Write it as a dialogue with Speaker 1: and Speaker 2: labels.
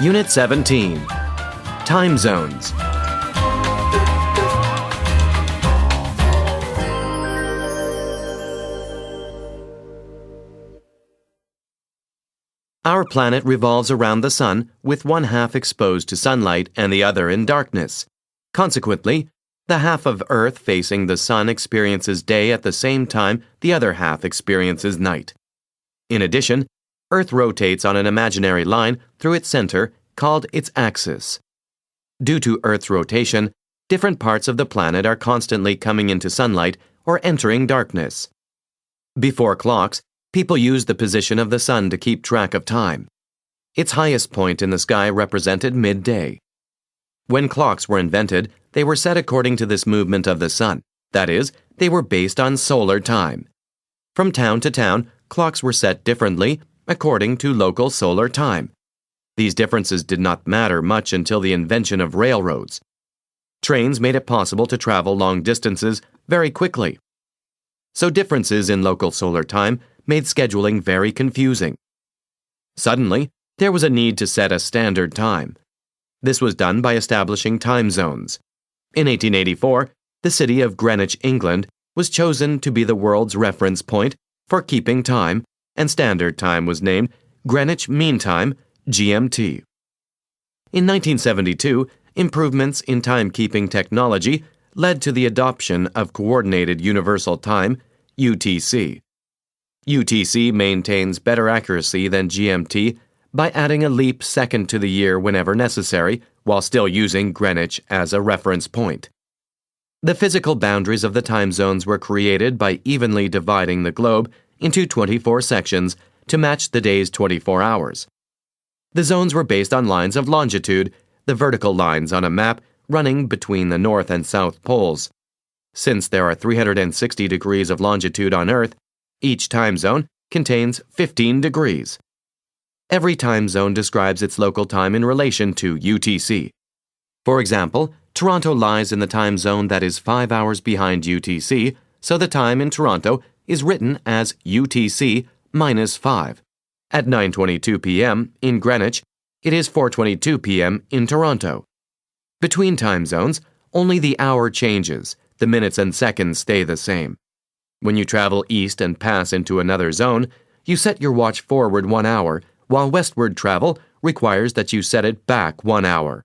Speaker 1: Unit 17. Time Zones. Our planet revolves around the sun with one half exposed to sunlight and the other in darkness. Consequently, the half of Earth facing the sun experiences day at the same time the other half experiences night. In addition, Earth rotates on an imaginary line through its center called its axis. Due to Earth's rotation, different parts of the planet are constantly coming into sunlight or entering darkness. Before clocks, people used the position of the sun to keep track of time. Its highest point in the sky represented midday. When clocks were invented, they were set according to this movement of the sun. That is, they were based on solar time. From town to town, clocks were set differently according to local solar time. These differences did not matter much until the invention of railroads. Trains made it possible to travel long distances very quickly. So differences in local solar time made scheduling very confusing. Suddenly, there was a need to set a standard time. This was done by establishing time zones. In 1884, the city of Greenwich, England, was chosen to be the world's reference point for keeping time, and standard time was named Greenwich Mean Time, GMT. In 1972, improvements in timekeeping technology led to the adoption of Coordinated Universal Time, UTC. UTC maintains better accuracy than GMT by adding a leap second to the year whenever necessary, while still using Greenwich as a reference point. The physical boundaries of the time zones were created by evenly dividing the globe into 24 sections to match the day's 24 hours. The zones were based on lines of longitude, the vertical lines on a map running between the north and south poles. Since there are 360 degrees of longitude on Earth, each time zone contains 15 degrees. Every time zone describes its local time in relation to UTC. For example, Toronto lies in the time zone that is 5 hours behind UTC, so the time in Toronto is written as UTC minus 5. At 9:22 p.m. in Greenwich, it is 4:22 p.m. in Toronto. Between time zones, only the hour changes. The minutes and seconds stay the same. When you travel east and pass into another zone, you set your watch forward 1 hour, while westward travel requires that you set it back 1 hour.